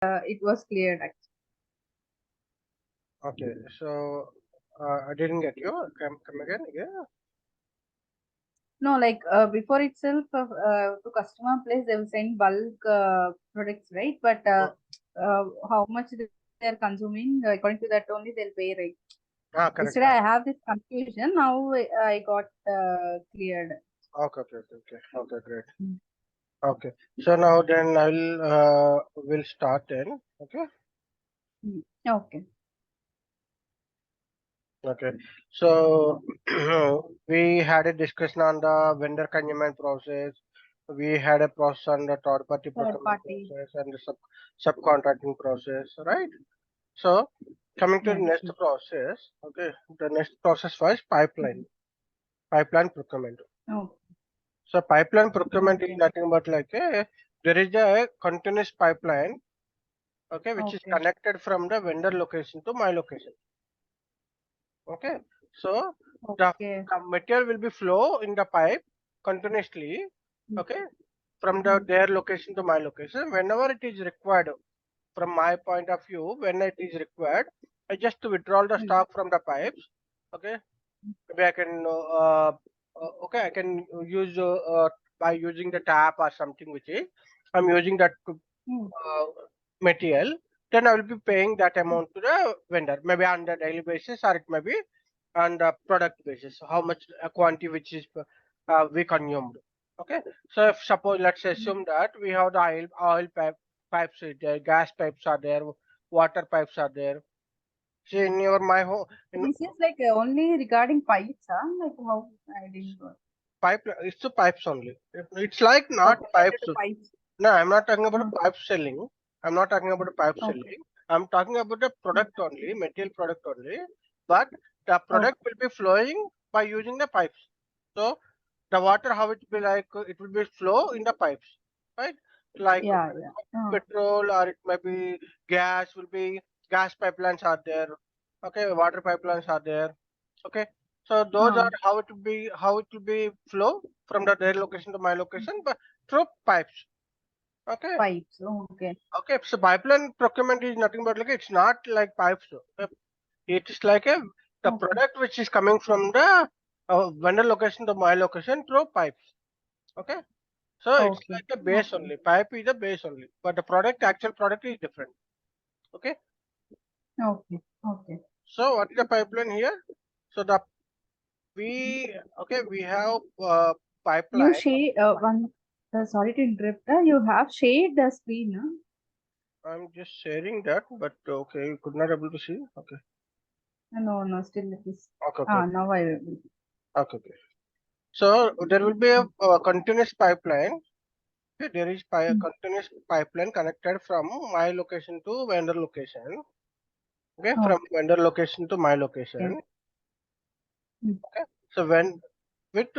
it was cleared actually. Okay, so I didn't get you. Come again. Yeah. No, like before itself, to customer place, they will send bulk products, right? But Mm. how much they are consuming, according to that only they'll pay, right? Correct. Yesterday I have this confusion. Now I got cleared. Okay, okay, okay, okay. Okay, great. Okay. So now then will start then. Okay. Mm. Okay. Okay. So we had a discussion on the vendor consignment process. We had a process on the third party Third procurement party. process and the subcontracting process, right? So coming to the Yes. next process, okay, the next process was pipeline procurement. Oh, So pipeline procurement is okay. nothing but like there is a continuous pipeline, okay, which is Okay. connected from the vendor location to my location. Okay, so the, Okay. the material will be flow in the pipe continuously, Mm. okay, from Mm. their location to my location whenever it is required. From my point of view, when it is required, I just withdraw the Mm. stock from the pipes. Okay, maybe I can okay, I can use by using the tap or something which is I'm using that Mm. material, then I will be paying that amount to the vendor, maybe on the daily basis or it may be on the product basis, how much quantity which is we consumed. Okay, so if suppose let's assume that we have the pipes is there, gas pipes are there, water pipes are there. See in your my home in This is like only regarding pipes, huh? Like how I didn't go. pipe, it's the pipes only. It's like not Okay, related pipes. to pipes. No, I'm not talking about Uh, pipe selling. I'm not talking about pipe okay. selling. I'm talking about the Mm. product only, material product only. But the Okay. product will be flowing by using the pipes. So the water, how it will be like, it will be flow in the pipes, right? Like Yeah, yeah. petrol or it may be gas will be gas pipelines are there. Okay, water pipelines are there. Okay, so those Uh, are how it will be flow from their location to my location, but through pipes. Okay. pipes. Okay. Okay. So pipeline procurement is nothing but like it's not like pipes. It is like the Okay. product which is coming from the vendor location to my location through pipes. Okay. So it's Okay. like a base Okay. only. Pipe is a base only, but the actual product is different. Okay. Okay. Okay. So what is the pipeline here? So we have You pipeline. share one. Sorry to interrupt. You have shared the screen. Huh? I'm just sharing that, but okay, you could not able to see. Okay. No, no, still it is. Okay. Okay. Ah, now I will. Okay. Okay. So there will be a continuous pipeline. Okay, there is a Mm. continuous pipeline connected from my location to vendor location. Okay, from Okay. vendor location to my location. Mm. Okay, so when with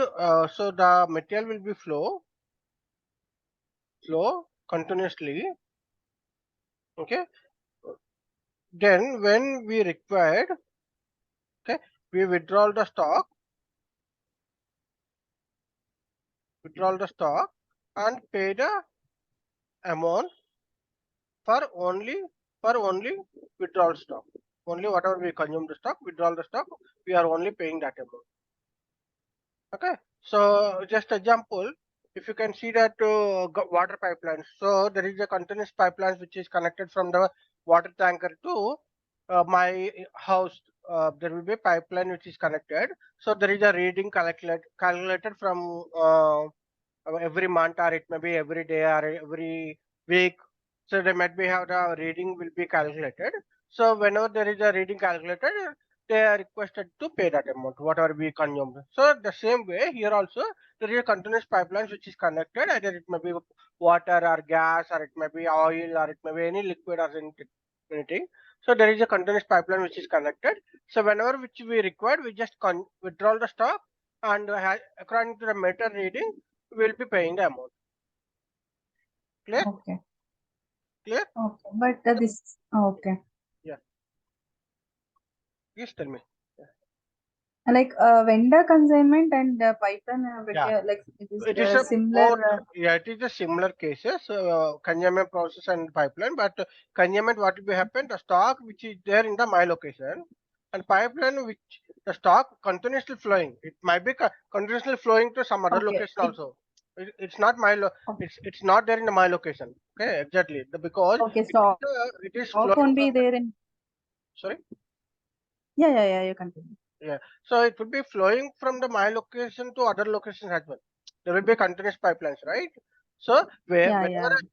so the material will be flow continuously. Okay, then when we required, okay, we withdraw the stock, and pay the amount for only for only withdrawal stock. Only whatever we consume the stock, withdraw the stock, we are only paying that amount. Okay. So just example, if you can see that water pipelines. So there is a continuous pipelines which is connected from the water tanker to my house. There will be a pipeline which is connected. So there is a reading calculated from every month or it may be every day or every week. So they might be how the reading will be calculated. So whenever there is a reading calculated, they are requested to pay that amount, whatever we consumed. So the same way here also there is a continuous pipeline which is connected, either it may be water or gas or it may be oil or it may be any liquid or anything. So there is a continuous pipeline which is connected. So whenever which we require, we just withdraw the stock and according to the meter reading, we will be paying the amount. Clear? Okay. Clear? Okay. But this. Okay. Yeah. Please tell me. Like vendor consignment and pipeline, Yeah, like it is it is a similar. both. Yeah, it is a similar cases, consignment process and pipeline. But consignment, what will happen? The stock which is there in the my location, and pipeline which the stock continuously flowing. It might be continuously flowing to some other Okay. location also. It's not my it's not there in the my location. Okay, exactly. Because Okay. Stock it is won't flowing be from. there in. Sorry. Yeah. You continue. Yeah. So it will be flowing from the my location to other locations as well. There will be continuous pipelines, right? So Yeah.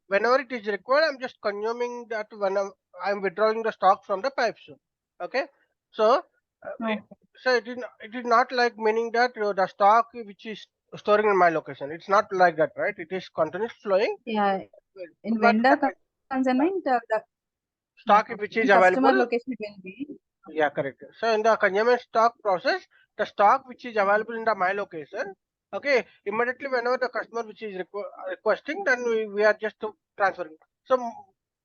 whenever it is required, I'm just consuming that when I'm withdrawing the stock from the pipes. Okay. So Okay. it is not like meaning that the stock which is storing in my location. It's not like that, right? It is continuous flowing, Yeah. In but vendor consignment, yeah. stock which Okay. is In customer available. location, it will be. Yeah, correct. So in the consumer stock process, the stock which is available in the my location, okay, immediately whenever the customer which is requesting, then we are just transferring. So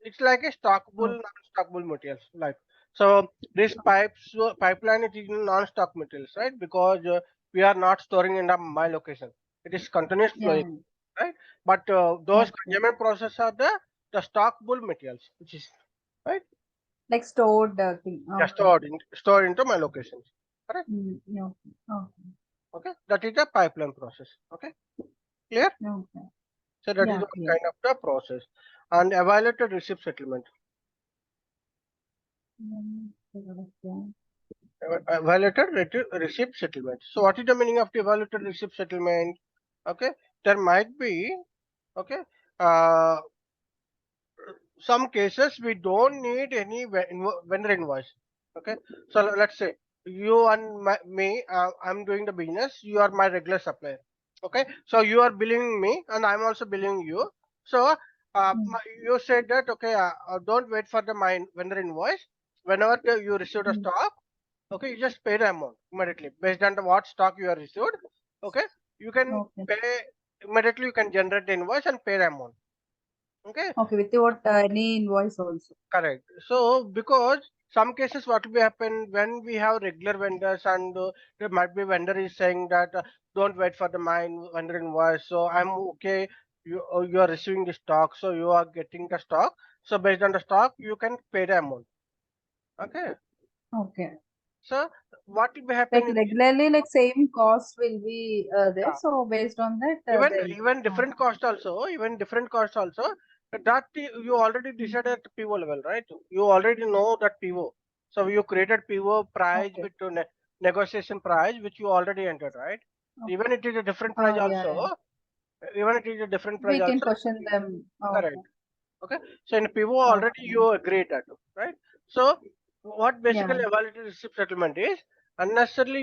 it's like a stockable, Oh, non-stockable materials. Like so, this pipeline it is non-stock materials, right? Because we are not storing in the my location. It is continuous flowing, yeah. right? But those Okay. consumer process are the stockable materials, which is right. Like stored thing. Yeah, Okay. stored into my locations. Correct. Yeah. Okay. Okay. That is the pipeline process. Okay. Clear. Okay. So that is Yeah. one Clear. kind of the process. And evaluated receipt settlement. Okay. Evaluated receipt settlement. So what is the meaning of the evaluated receipt settlement? Okay. There might be okay. Uh, some cases we don't need any vendor invoice. Okay. So let's say you and me, I'm doing the business. You are my regular supplier. Okay. So you are billing me, and I'm also billing you. So Mm, you said that okay. Don't wait for the my vendor invoice. Whenever you receive the mm. stock, okay, you just pay the amount immediately based on the what stock you are received. Okay. You can Okay. pay immediately. You can generate the invoice and pay the amount. Okay. Okay. Without any invoice also. Correct. So because some cases what will happen when we have regular vendors and there might be vendor is saying that don't wait for the mine vendor invoice. So I'm okay. You are receiving the stock, so you are getting the stock. So based on the stock, you can pay the amount. Okay. Okay. So what will be happen Like in this? regularly, like same cost will be there. Yeah. So based on that, Even they'll. even Oh. different cost also. Even different cost also. That you already Mm. decided at PO level, right? You already know that PO. So you created PO price Okay. with negotiation price, which you already entered, right? Okay. Even it is a different price Oh, yeah, also. yeah. Even it is a different price We can also. question them. Oh, Correct. okay. Okay. So in PO already Okay. you agreed that, right? So what Yeah. basically evaluated receipt settlement is unnecessarily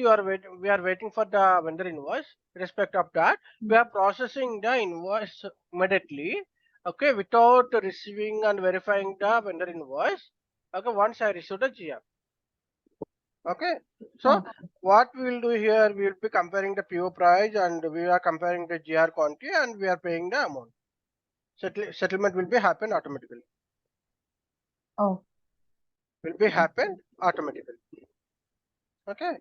we are waiting for the vendor invoice. Respect of that, we Mm. are processing the invoice immediately. Okay, without receiving and verifying the vendor invoice. Okay, once I receive the GR. Okay, so Okay. what we will do here, we will be comparing the PO price and we are comparing the GR quantity and we are paying the amount. Settlement will be happen automatically. Oh, Will be happen automatically. Okay.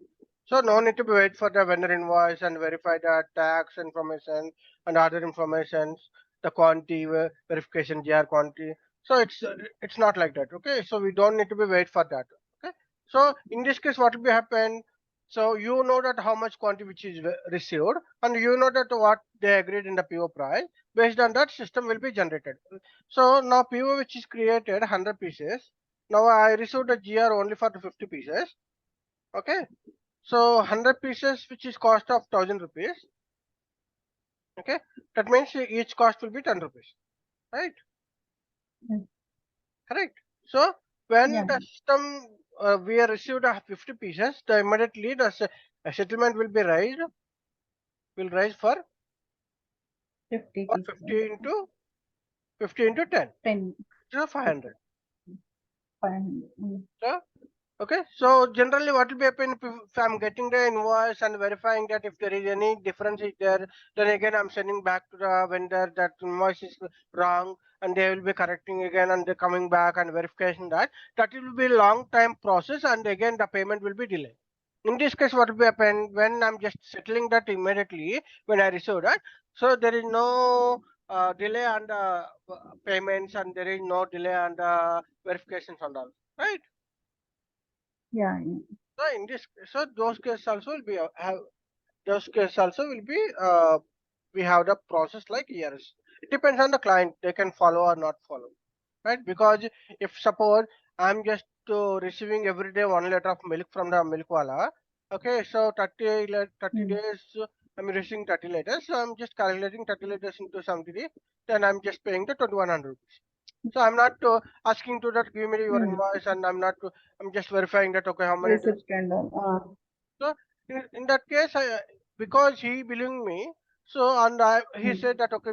So no need to wait for the vendor invoice and verify the tax information and other informations, the quantity verification, GR quantity. So it's not like that. Okay. So we don't need to be wait for that. Okay. So in this case, what will be happen? So you know that how much quantity which is received, and you know that what they agreed in the PO price. Based on that, system will be generated. So now PO which is created 100 pieces. Now I received a GR only for the 50 pieces. Okay. So 100 pieces which is cost of 1000 rupees. Okay. That means each cost will be 10 rupees. Right. mm, Correct. So when yeah. the system we have received 50 pieces, the immediately the settlement will rise50 for pieces. 50 into 10. 10. So 500. 500. Mm. So okay, so generally what will be happen if I'm getting the invoice and verifying that if there is any difference is there, then again I'm sending back to the vendor that invoice is wrong and they will be correcting again and they're coming back and verification that will be long time process and again the payment will be delayed. In this case, what will happen when I'm just settling that immediately when I receive that? So there is no delay on the payments, and there is no delay on the verifications and all, right? Yeah, yeah. So in this, so those cases also will be have those cases also will be we have the process like years. It depends on the client; they can follow or not follow, right? Because if suppose I'm just receiving every day 1 liter of milk from the milk wala, okay, so 30 Mm. days I'm receiving 30 liters, so I'm just calculating 30 liters into 70, then I'm just paying the 2100 rupees. So I'm not asking to that give me your Mm. invoice, and I'm just verifying that okay how many days. Receipt and all. So in that case, because he believed me, so and he Mm. said that okay,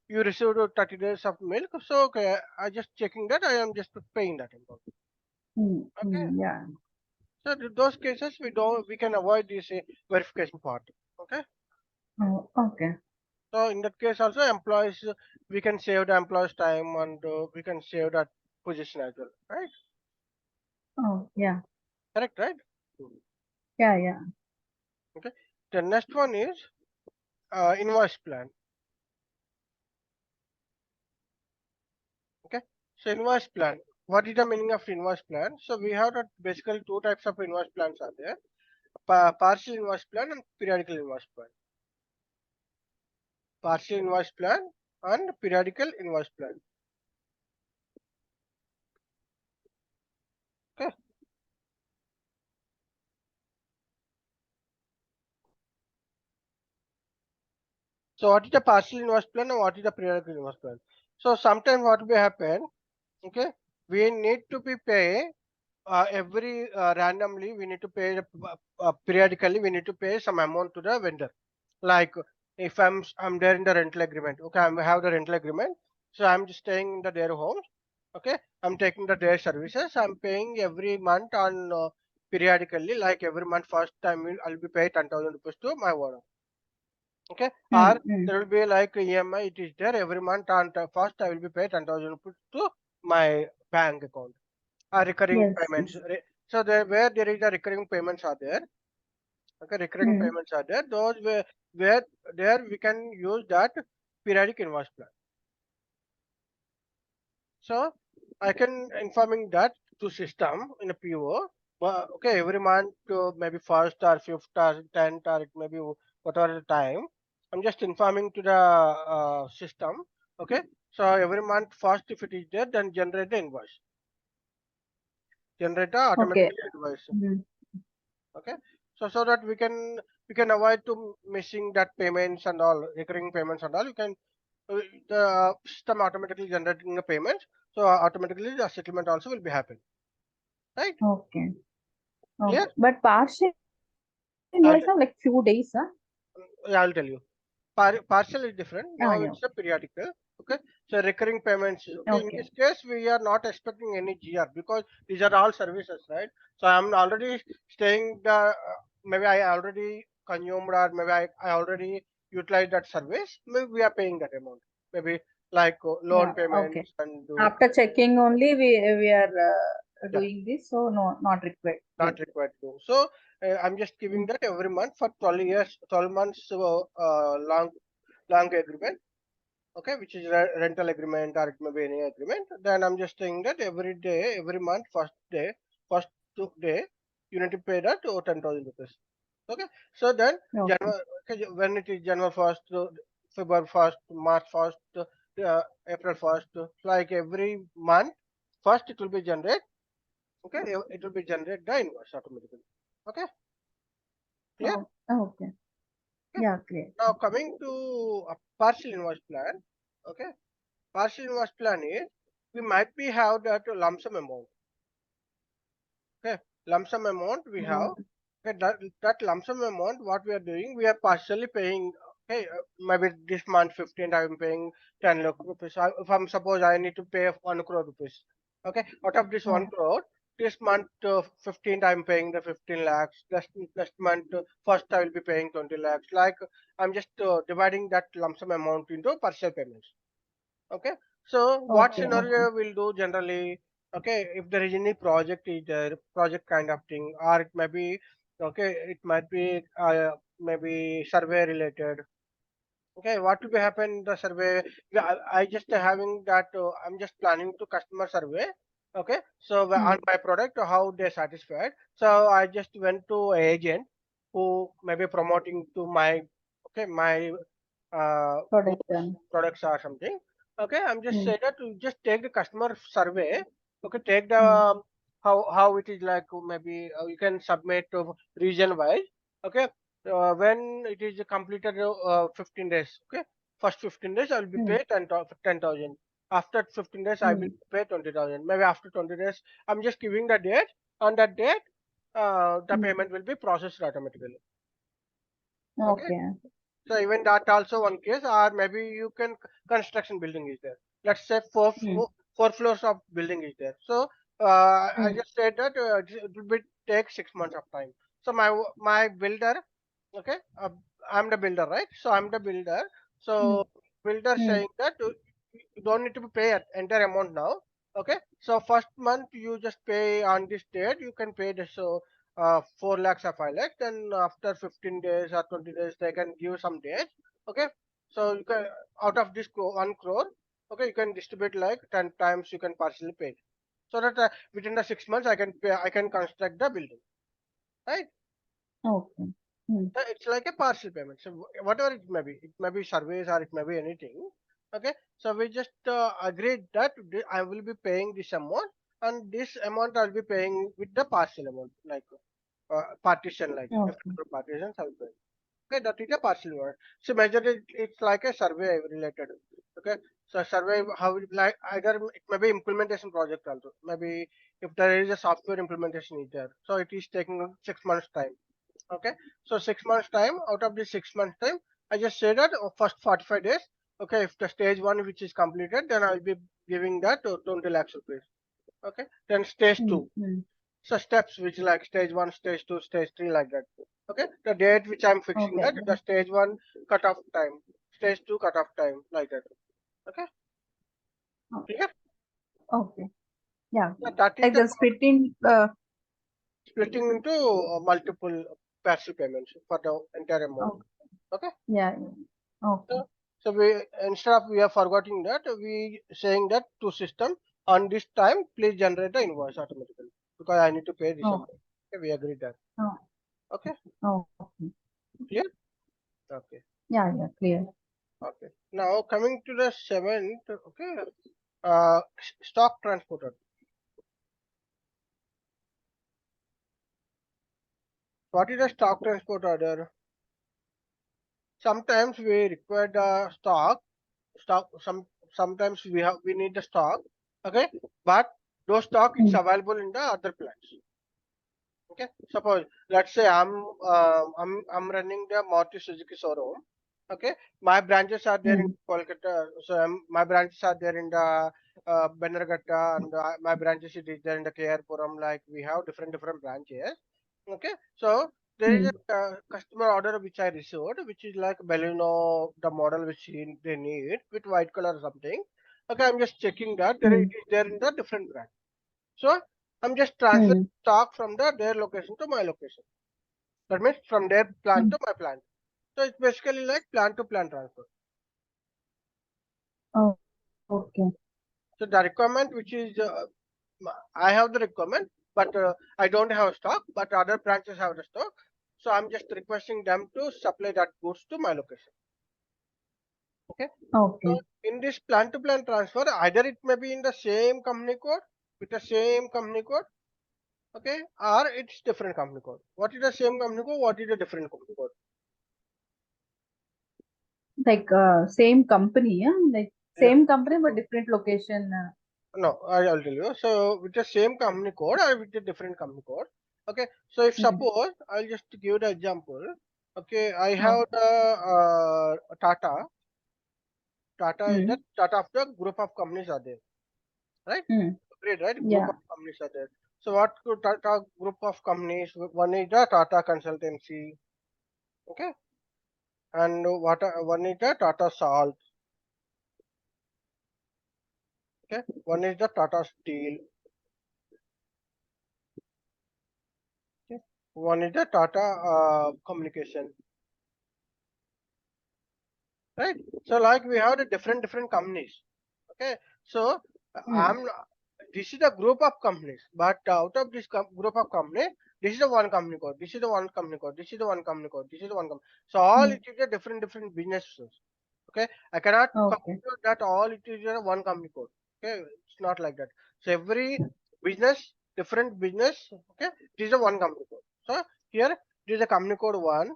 you received 30 days of milk, so okay, I just checking that I am just paying that amount. Mm. Okay, Mm. Yeah. so those cases we can avoid this verification part. Okay, Oh, okay. so in that case also employees we can save the employees time, and we can save that position as well, right? Oh, yeah. Correct, right? Yeah, yeah. Okay. The next one is invoice plan. Okay. So invoice plan. What is the meaning of invoice plan? So we have that basically two types of invoice plans are there. Partial invoice plan and periodical invoice plan. Partial invoice plan and periodical invoice plan. Okay. So what is the partial invoice plan and what is the periodical invoice plan? So sometimes what will happen, okay, we need to be pay every randomly we need to pay periodically we need to pay some amount to the vendor. Like if I'm there in the rental agreement, okay, I have the rental agreement, so I'm just staying in their homes, okay, I'm taking their services, I'm paying every month on periodically, like every month first time I'll be paid 10,000 rupees to my owner, okay, or Mm. Mm. there will be like EMI, it is there every month on first I will be paid 10,000 rupees to my bank account. Recurring Yes, payments. yes. So there where there is a recurring payments are there. Okay, recurring Mm. payments are there. Those where there we can use that periodic invoice plan. So I can informing that to system in a PO. Okay, every month maybe first or fifth or 10th or it may be whatever the time. I'm just informing to the system. Okay, so every month first if it is there, then generate the invoice. Generate the Okay. automatically invoice. Mm. Okay, so that we can avoid to missing that payments and all recurring payments and all, you can the system automatically generating a payment, so automatically the settlement also will be happen, right? Okay. Clear. Okay. But partial I'll, invoice have like few days, huh? yeah, I'll tell you. Partial is different. Ah, Now yeah. it's a periodical. Okay. So recurring payments. Okay. In Okay. this case, we are not expecting any GR because these are all services, right? So I'm already staying the maybe I already consumed or maybe I already utilized that service. Maybe we are paying that amount. Maybe like loan Yeah. Okay. payments and After checking only, we are yeah, doing this, so no, not required. not Yes. required to. So I'm just giving Mm. that every month for 12 years, 12 months long agreement, okay, which is rental agreement or it may be any agreement, then I'm just saying that every day, every month, first day, you need to pay that 10,000 rupees. Okay, so then Okay. January, okay, when it is January 1st, February 1st, March 1st, April 1st, like every month, first it will be generate, okay, it will be generate the invoice automatically. Okay, clear? Oh, okay. Okay. Yeah, clear. Now coming to a partial invoice plan, okay, partial invoice plan is we might be have that lump sum amount. Okay, lump sum amount we have. Oh, Okay, that lump sum amount, what we are doing, we are partially paying. Okay, maybe this month 15, I am paying 10 lakh rupees. If I'm suppose I need to pay 1 crore rupees. Okay, out of this 1 oh, crore, this month 15th I am paying the 15 lakhs. Next month first I will be paying 20 lakhs. Like I'm just dividing that lump sum amount into partial payments. Okay, so what okay, okay. scenario will do generally? Okay, if there is any project is there, project kind of thing, or it may be Okay, it might be maybe survey related. Okay, what will be happen in the survey? Yeah, I just having that. I'm just planning to customer survey. Okay, so on Hmm. my product, how they satisfied. So I just went to agent who may be promoting to my my Product goods, done. products or something. Okay, I'm just Hmm. saying that to just take the customer survey. Okay, take the Hmm. how it is like maybe you can submit to region wise. Okay, when it is completed 15 days. Okay, first 15 days I will be Hmm. paid 10,000. After 15 days I will Hmm. pay 20,000. Maybe after 20 days I'm just giving the date. On that date, the Hmm. payment will be processed automatically. Okay. Okay. So even that also one case, or maybe you can construction building is there. Let's say Hmm. four floors of building is there. So I Hmm. just said that it will be take 6 months of time. So my builder, okay, I'm the builder, right? So I'm the builder. Hmm. So builder Hmm. saying that you don't need to pay entire amount now. Okay, so first month you just pay on this date. You can pay this. So 4 lakhs or 5 lakhs, then after 15 days or 20 days they can give some dates. Okay, so you can out of this 1 crore, okay, you can distribute like 10 times, you can partially pay, so that within the 6 months I can construct the building, right? Okay. Hmm. It's like a partial payment. So whatever it may be surveys or it may be anything. Okay, so we just agreed that I will be paying this amount, and this amount I'll be paying with the partial amount, like partition, like if Okay. partitions I'll pay. Okay, that is a partial one. So majorly it's like a survey related. Okay, so survey how it like either it may be implementation project also. Maybe if there is a software implementation is there, so it is taking 6 months time. Okay, so 6 months time. Out of this 6 months time, I just say that first 45 days. Okay, if the stage one which is completed, then I will be giving that 20 lakhs rupees. Okay, then stage Hmm. two. Hmm. So steps which like stage one, stage two, stage three, like that. Okay, the date which I'm fixing Okay. that the stage one cutoff time, stage two cutoff time, like that. Okay, Oh, clear? okay. Yeah. So that is Like the the splitting. splitting into multiple partial payments for the entire amount. Oh, Okay, yeah. Yeah. Okay. so we instead of we are forgetting that we saying that to system on this time please generate the invoice automatically because I need to pay this Oh. amount. Okay, we agreed that. Oh. Okay, Oh. Okay. clear? Okay. Yeah. Yeah. Clear. Okay. Now coming to the seventh, okay, stock transporter. What is a stock transport order? Sometimes we require the sometimes we need the stock, okay, but those stock is Hmm. available in the other plants. Okay, suppose let's say I'm running the Maruti Suzuki showroom. Okay, my branches are there in Hmm. Kolkata. So my branches are there in the Bannerghatta, and my branches is there in the KR Puram. Like we have different branches. Okay, so there is Hmm. a customer order which I received, which is like Baleno, the model which they need with white color or something. Okay, I'm just checking that it Hmm. is there in the different brand. So I'm just transferring Hmm. stock from their location to my location. That means from their plant Hmm. to my plant. So it's basically like plant to plant transfer. Oh. Okay. So the requirement which is I have the requirement, but I don't have stock, but other branches have the stock. So I'm just requesting them to supply that goods to my location. Okay. So Okay. in this plant to plant transfer, either it may be in the same company code with the same company code, okay, or it's different company code. What is the same company code? What is the different company code? Like same company. Yeah. Like Yeah. same company but different location. No, I'll tell you. So with the same company code or with a different company code. Okay. So if Hmm. suppose I'll just give the example. Okay, I Oh. have the Tata. Tata is the Hmm. Tata of the group of companies are there, right? Hmm. Great, right? Group of Yeah. companies are there. So what could Tata group of companies? One is the Tata Consultancy. Okay, and one is the Tata Salt. Okay, one is the Tata Steel. Okay, one is the Tata Communication, right? So like we have the different companies. Okay, so Hmm. this is a group of companies, but out of this group of company, this is the one company code, this is the one company code, this is the one company code, this is the one company. So all Hmm. it is a different businesses. Okay, I cannot Okay. conclude that all it is a one company code. Okay, it's not like that. So every business, different business. Okay, it is a one company code. So here it is a company code one.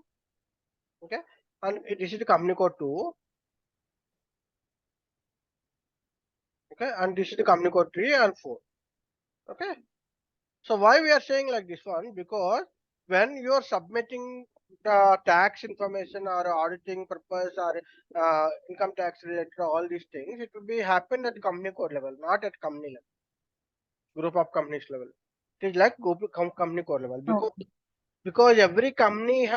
Okay, and this is the company code two. Okay, and this is the company code three and four. Okay, so why we are saying like this one? Because when you are submitting the tax information or auditing purpose or income tax related all these things, it will be happen at company code level, not at company level, group of companies level. It is like company code level, Okay. because every company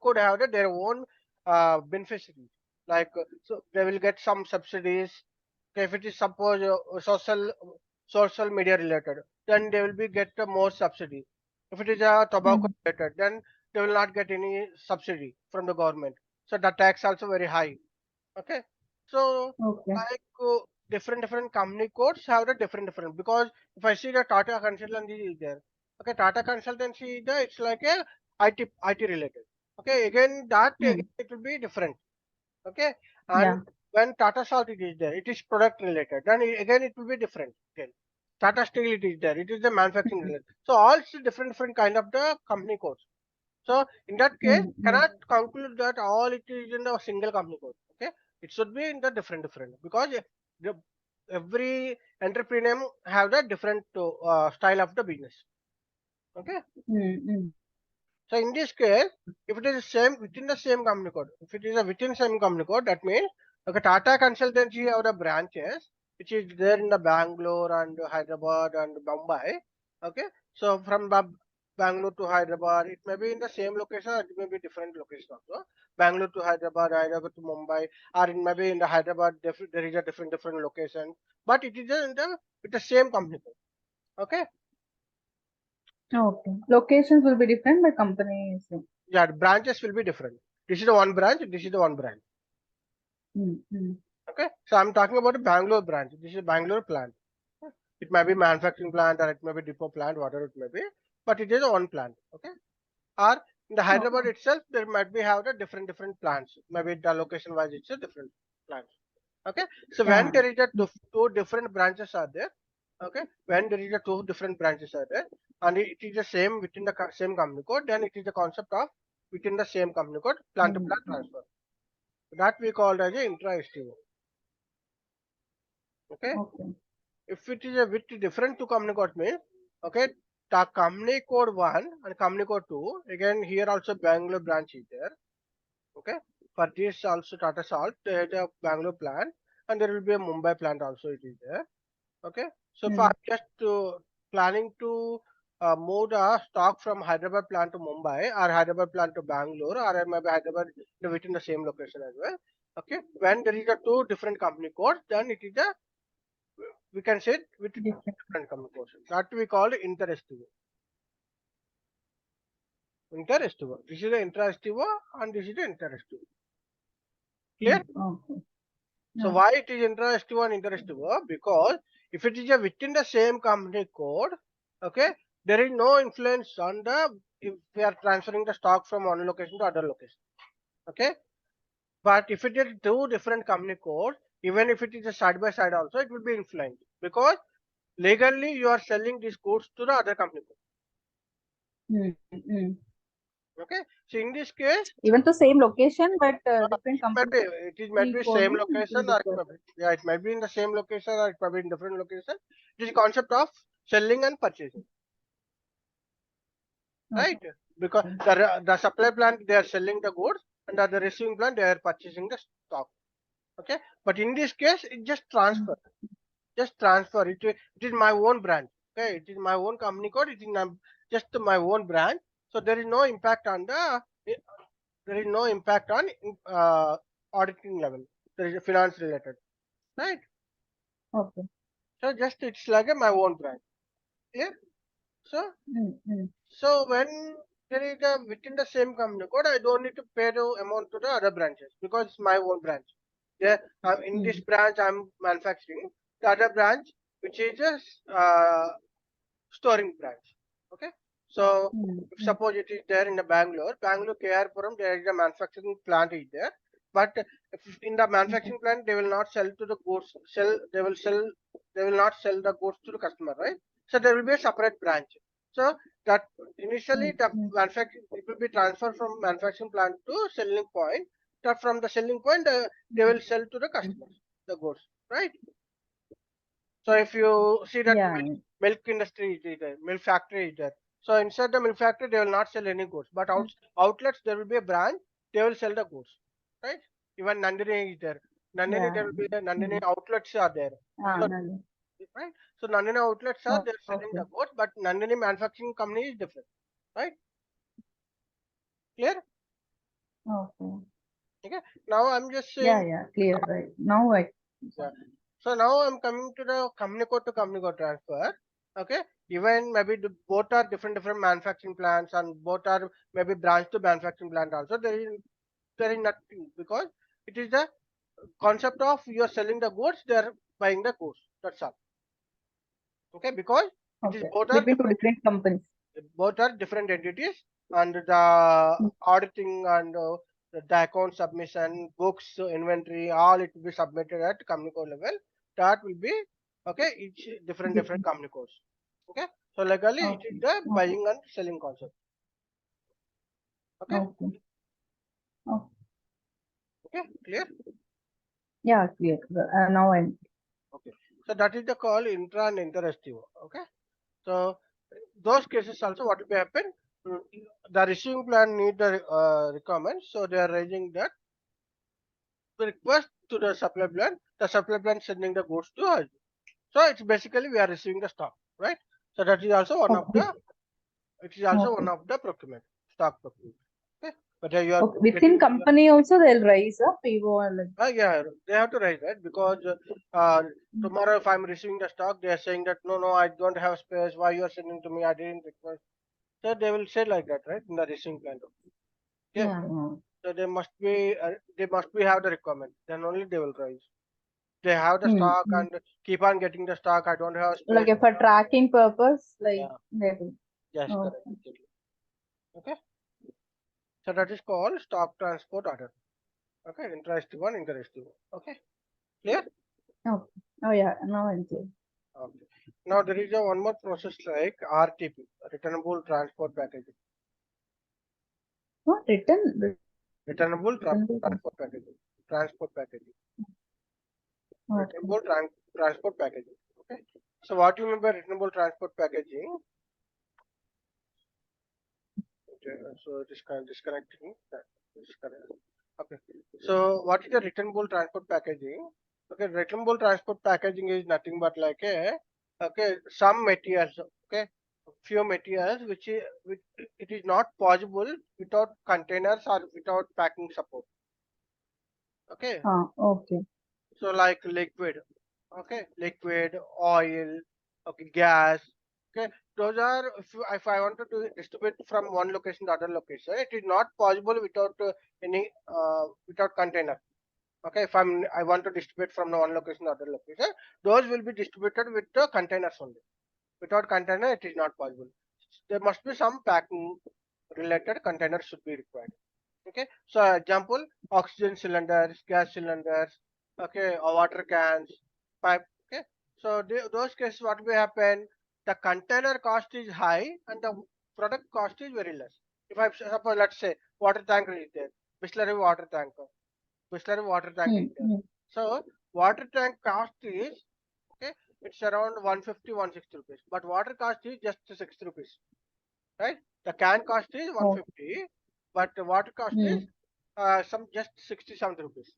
could have their own beneficiaries. Like so they will get some subsidies. Okay, if it is suppose social media related, then they will be get more subsidy. If it is tobacco Hmm. related, then they will not get any subsidy from the government. So the tax also very high. Okay, so Okay. like different company codes have the different because if I see the Tata consultancy is there, okay, Tata consultancy is there, it's like a IT related. Okay, again that Hmm. again, it will be different. Okay, and Yeah. when Tata Salt it is there, it is product related. Then again it will be different. Again, Tata Steel it is there, it is the manufacturing related. So all different kind of the company codes. So in that case, Hmm. Hmm. cannot conclude that all it is in the single company code. Okay, it should be in the different because the, every entrepreneur have the different style of the business. Okay, Hmm. Hmm. so in this case, if it is same within the same company code, if it is a within same company code, that means okay, Tata Consultancy have the branches which is there in the Bangalore and Hyderabad and Mumbai. Okay, so from Bangalore to Hyderabad, it may be in the same location, or it may be different location also. Bangalore to Hyderabad, Hyderabad to Mumbai, or it may be in the Hyderabad. There is a different location, but it is in the with the same company code. Okay, Okay. Locations will be different, but company is same. yeah, the branches will be different. This is the one branch. This is the one branch. Hmm. Hmm. Okay, so I'm talking about a Bangalore branch. This is a Bangalore plant. It may be manufacturing plant or it may be depot plant, whatever it may be, but it is a one plant. Okay, or in the Hyderabad Okay. itself, there might be have the different plants. Maybe the location wise, it's a different plants. Okay, so when Yeah. there is a two different branches are there. Okay, when there is a two different branches are there, and it is the same within the same company code, then it is the concept of within the same company code plant to Hmm. plant Hmm. transfer. That we called as a intra-STO. Okay, Okay. if it is a bit different to company code means, okay, the company code 1 and company code 2, again here also Bangalore branch is there. Okay, for this also Tata Salt, they had a Bangalore plant and there will be a Mumbai plant also it is there. Okay, so if Hmm. I'm just planning to move the stock from Hyderabad plant to Mumbai or Hyderabad plant to Bangalore or maybe Hyderabad within the same location as well. Okay, when there is a two different company codes, then it is a we can say it with Different. different communication. That we call interestivo. Interestivo. This is the interestivo and this is the interestivo. Hmm. Clear? Okay. So Yeah. why it is interestivo and interestivo? Because if it is a within the same company code, okay, there is no influence on the if we are transferring the stock from one location to other location. Okay, but if it is two different company codes, even if it is a side by side also, it will be influenced because legally you are selling these goods to the other company code. Hmm. Hmm. Okay, so in this case, Even the same location, but different it might company be code same means it location will or it differ. might be, yeah, it might be in the same location or it might be in different location. It is concept of selling and purchasing, right? Okay. Because the supply plant they are selling the goods and the receiving plant they are purchasing the stock. Okay, but in this case it Hmm. just transfer it. It is my own branch. Okay, it is my own company code. It is just my own branch. So there is no impact on there is no impact on auditing level. There is a finance related, right? Okay. So it's like my own brand. Yeah. So Hmm. Hmm. so when there is a within the same company code, I don't need to pay the amount to the other branches because it's my own branch. Yeah, in this branch I'm manufacturing. The other branch, which is a storing branch. Okay, so if suppose it is there in the Bangalore KRpuram, there is a manufacturing plant is there, but if in the manufacturing plant they will not sell to the goods, they will not sell the goods to the customer, right? So there will be a separate branch. So that initially the manufacturing, it will be transferred from manufacturing plant to selling point. That from the selling point they will sell to the customers the goods, right? So if you see that Yeah. milk industry is there, milk factory is there. So inside the milk factory, they will not sell any goods, but outlets there will be a branch. They will sell the goods, right? Even Nandini is there. Nandini, there Yeah. will be a Nandini outlets are there. So No. right. So Nandini outlets are Oh, they're selling the okay. goods, but Nandini manufacturing company is different, right? Clear? Okay. Okay. Now I'm just saying. Yeah. Clear. Right. Now I. Yeah. So now I'm coming to the company code transfer. Okay. Even maybe both are different manufacturing plants and both are maybe branch to manufacturing plant also. There is nothing because it is the concept of you are selling the goods, they are buying the goods. That's all. Okay, because it is Okay. Between two different companies. both are different entities and the auditing and the account submission, books, inventory, all it will be submitted at company code level. That will be okay. Each different Different. company codes. Okay, so legally it is Okay. the Okay. buying and selling concept. Okay, Okay. Oh, okay, clear. yeah. Clear. Now I'm. Okay, so that is the call intra and inter STO. Okay, so those cases also what will happen? Mm, The receiving plan need the requirements, so they are raising that the request to the supply plan sending the goods to us. So it's basically we are receiving the stock, right? So that is also one of Okay. the it is also one Okay. of the procurement, stock procurement. Okay, but you are Okay. Within getting company also they'll raise up PO or like. yeah, they have to raise that because tomorrow if I'm receiving the stock, they are saying that no, I don't have space. Why you are sending to me? I didn't request. So they will say like that, right? In the receiving plan. Okay, Yeah. Yeah. so they must be have the requirement. Then only they will raise. They have the Hmm. stock and keep on getting the stock. I don't have space. Like for tracking purpose, like Yeah, they will. yes, correct. Okay. Exactly. Okay, so that is called stock transport order. Okay, interest one, interest two. Okay, clear? Okay. Oh yeah. Now I'm clear. Okay. Now there is a one more process like RTP, returnable transport packaging. What written? Returnable Written to them. transport packaging. Transport packaging. Okay. Returnable transport packaging. Okay. So what you mean by returnable transport packaging? Okay, so it is disconnecting. Disconnect. Okay. So what is the returnable transport packaging? Okay, returnable transport packaging is nothing but like a some materials. Okay, few materials which it is not possible without containers or without packing support. Okay, Okay. so like liquid, okay, liquid, oil, okay, gas, okay. Those are if I wanted to distribute from one location to other location, it is not possible without any without container. Okay, if I want to distribute from the one location to other location, those will be distributed with the containers only. Without container, it is not possible. There must be some packing related containers should be required. Okay, so example, oxygen cylinders, gas cylinders, okay, or water cans, pipe. Okay, so those cases what will happen, the container cost is high and the product cost is very less. If I suppose, let's say water tanker is there, Bisleri water tanker, Bisleri water tank is Hmm. there. So water tank cost is okay, it's around 150 160 rupees, but water cost is just 60 rupees, right? The can cost is Oh. 150, but the water cost is Hmm. some just 60 rupees.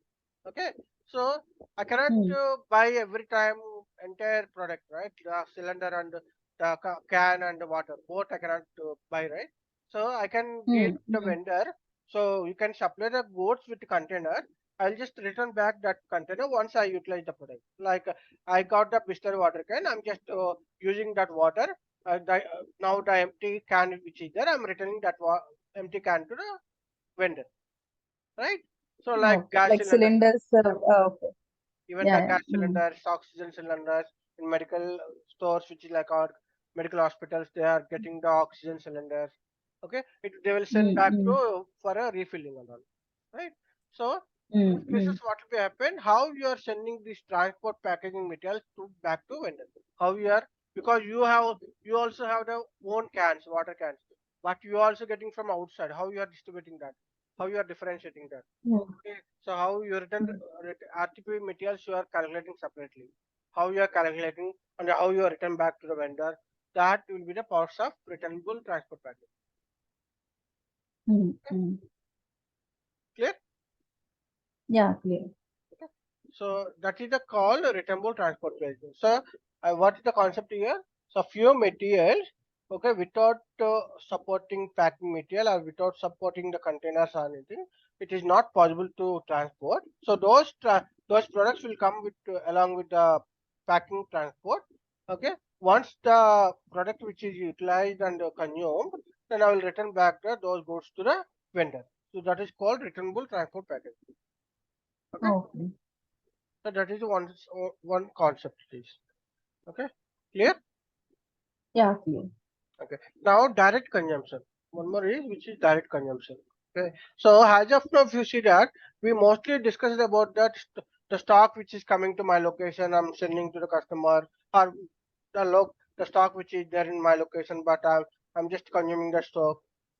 Okay, so I cannot Hmm. buy every time entire product, right? The cylinder and the can and the water both I cannot buy, right? So I can deal Hmm. with the vendor. So you can supply the goods with container. I'll just return back that container once I utilize the product. Like I got the Bistar water can, I'm just using that water. now the empty can which is there, I'm returning that empty can to the vendor, right? So like Okay. gas Like cylinders, cylinders. Okay. even the Yeah. Yeah. gas cylinders, oxygen cylinders in medical stores, which is like our medical hospitals, they are getting the oxygen cylinders. Okay, they will send Mm, back mm, to for a refilling and all, right? So in mm, these cases, mm, what will happen? How you are sending these transport packaging materials to back to vendor? How you are, because you also have the own cans, water cans, but you are also getting from outside. How you are distributing that? How you are differentiating that? mm, Okay, so how you return mm, RTP materials you are calculating separately. How you are calculating and how you are return back to the vendor. That will be the parts of returnable transport package. mm, mm. Clear? Yeah, clear. Okay. So that is the call returnable transport package. So what is the concept here? So few materials, okay, without supporting packing material or without supporting the containers or anything, it is not possible to transport. So those products will come with along with the packing transport. Okay. Once the product which is utilized and consumed, then I will return back those goods to the vendor. So that is called returnable transport package. Okay. Okay. So that is one concept it is. Okay. Clear? Yeah, clear. Okay. Now direct consumption. One more is which is direct consumption. Okay. So as of now, if you see that we mostly discussed about that the stock which is coming to my location, I'm sending to the customer, or the stock which is there in my location, but I'm just consuming the stock.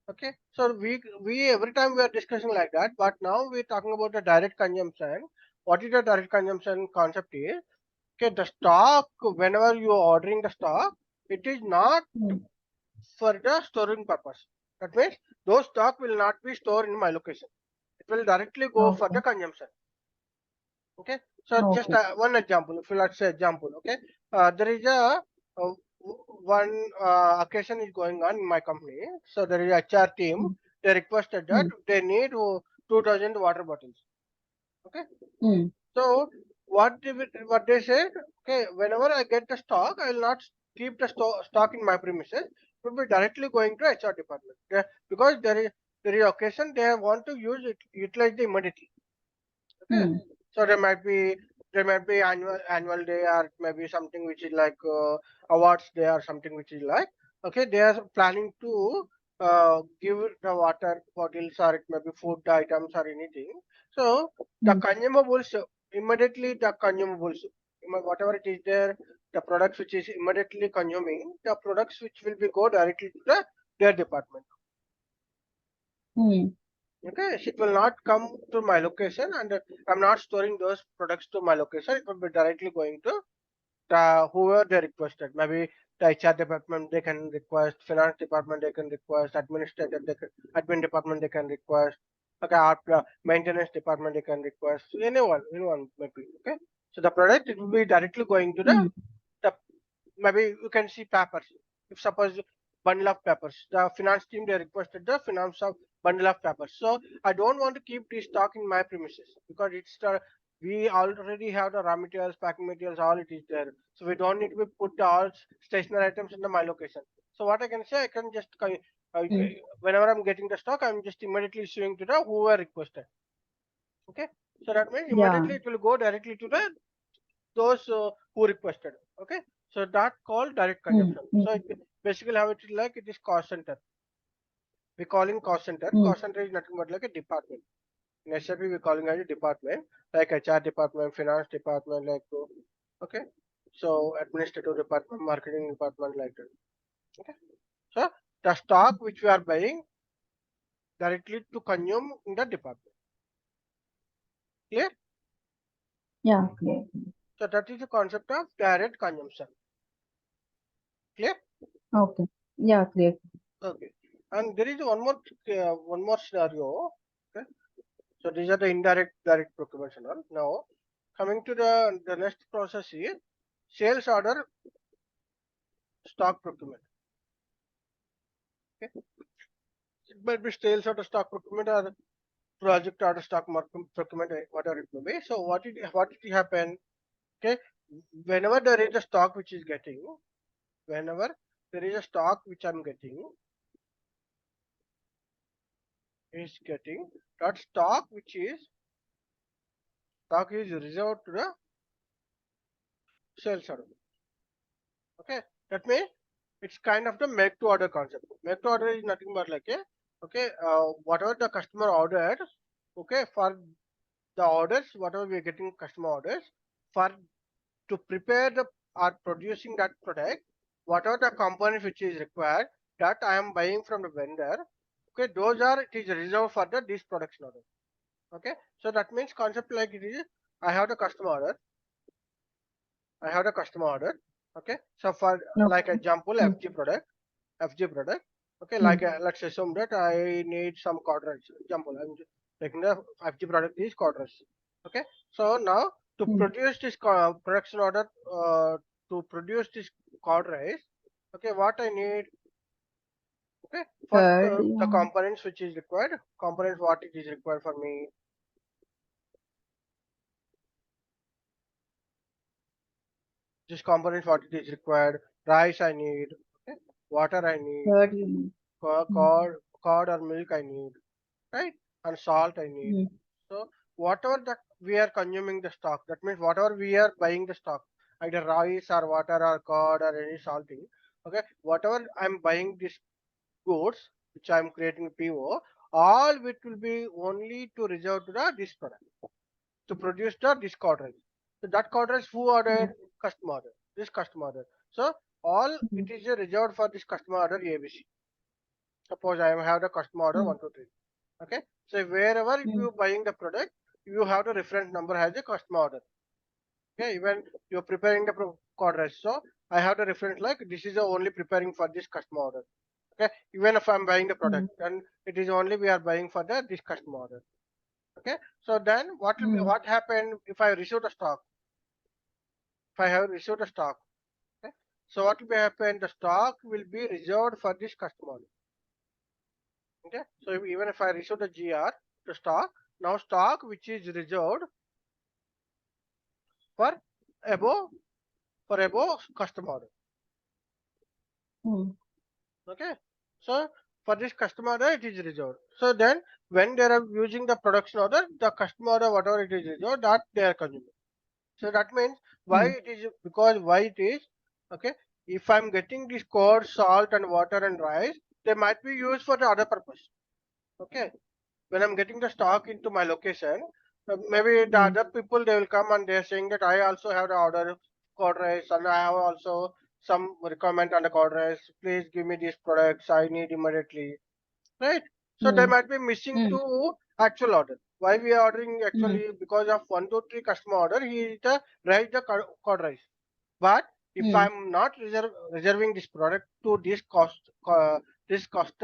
Okay. So we every time we are discussing like that, but now we're talking about the direct consumption. What is the direct consumption concept is? Okay, the stock whenever you are ordering the stock, it is not Mm. for the storing purpose. That means those stock will not be stored in my location. It will directly go for Okay. the consumption. Okay. So just Okay. one example. If you let's say example, okay, there is one occasion is going on in my company. So there is a HR team. Mm, They requested that mm, they need 2,000 water bottles. Okay. mm. So what they said, okay, whenever I get the stock, I will not keep the stock in my premises. It will be directly going to HR department. Because there is occasion they want to utilize the immediately. Okay, Mm, so there might be annual day or maybe something which is like awards day or something which is like, okay, they are planning to give the water bottles or it may be food items or anything. So the mm, consumables immediately the consumables whatever it is there, the products which is immediately consuming, the products which will be go directly to their department. mm. Okay, it will not come to my location, and I'm not storing those products to my location. It will be directly going to whoever they requested. Maybe the HR department they can request, finance department they can request, administrator they can, admin department they can request. Okay, maintenance department they can request. Anyone maybe. Okay, so the product it will be directly going to Mm. the maybe you can see papers. If suppose bundle of papers, the finance team they requested the finance of bundle of papers. So I don't want to keep this stock in my premises because we already have the raw materials, packing materials, all it is there. So we don't need to put the all stationary items in my location. So what I can say, I can just uh, Mm. whenever I'm getting the stock, I'm just immediately issuing to the whoever requested. Okay, so that means Yeah. immediately it will go directly to the those who requested. Okay, so that called direct Mm, consumption. mm, So basically how it is like it is cost center. We calling cost center. mm, Cost center is nothing but like a department. In SAP we calling as a department like HR department, finance department, like okay. So administrative department, marketing department, like that. Okay. So the stock which we are buying directly to consume in the department. Clear? yeah, clear. So that is the concept of direct consumption. Clear? Okay. Yeah, clear. Okay. And there is one more scenario. Okay. So these are the indirect direct procurement and all. Now coming to the next process is sales order stock procurement. Okay. It might be sales order stock procurement or project order stock procurement, whatever it may be. So what it happen? Okay. Whenever there is a stock which is getting, whenever there is a stock which I'm getting, that stock is reserved to the sales order. Okay, that means it's kind of the make to order concept. Make to order is nothing but like a whatever the customer ordered, okay, for the orders, whatever we are getting customer orders for to prepare the or producing that product, whatever the components which is required, that I am buying from the vendor. Okay, those are it is reserved for this production order. Okay, so that means concept like it is I have the customer order. Okay, so for like Okay. example, Mm. FG product. Okay, Mm. like let's assume that I need some quadrants. Example, I'm just taking the FG product is quadrants. Okay, so now to Mm. produce this production order, to produce this quadrants, okay, what I need, okay, first Third, the yeah. components which is required, components what it is required for me, this components what it is required, rice I need, okay, water I need, Third you need. Mm. curd or milk I need, right? And salt I need. Mm. So whatever that we are consuming the stock, that means whatever we are buying the stock, either rice or water or curd or any salting, okay, whatever I'm buying this goods which I'm creating PO, all which will be only to reserve to the this product to produce the this quadrant. So that quadrant who Mm. ordered? Customer order. This customer order. So all Mm. it is reserved for this customer order ABC. Suppose I have the customer order Mm. 1, 2, 3. Okay. So wherever Mm. you buying the product, you have the reference number as a customer order. Okay. Even you're preparing the quadrant. So I have the reference like this is only preparing for this customer order. Okay. Even if I'm buying the Mm. product, then it is only we are buying for this customer order. Okay. So then what will be Mm. what happened if I receive the stock? If I have received the stock, okay. So what will be happen? The stock will be reserved for this customer. Okay. So even if I receive the GR, the stock, now stock which is reserved for above customer. Mm. Okay. So for this customer order it is reserved. So then when they are using the production order, the customer order whatever it is reserved that they are consuming. So that means why Mm. it is because why it is okay. If I'm getting this corn, salt and water and rice, they might be used for the other purpose. Okay, when I'm getting the stock into my location, maybe the Mm. other people they will come and they're saying that I also have the order code rice and I have also some requirement on the code rice. Please give me these products. I need immediately. Right. So they Mm. might be missing Mm. to actual order. Why we are ordering Mm. actually because of 1, 2, 3 customer order. He is the right the code rice. But if Mm. I'm not reserving this product to this cost, this customer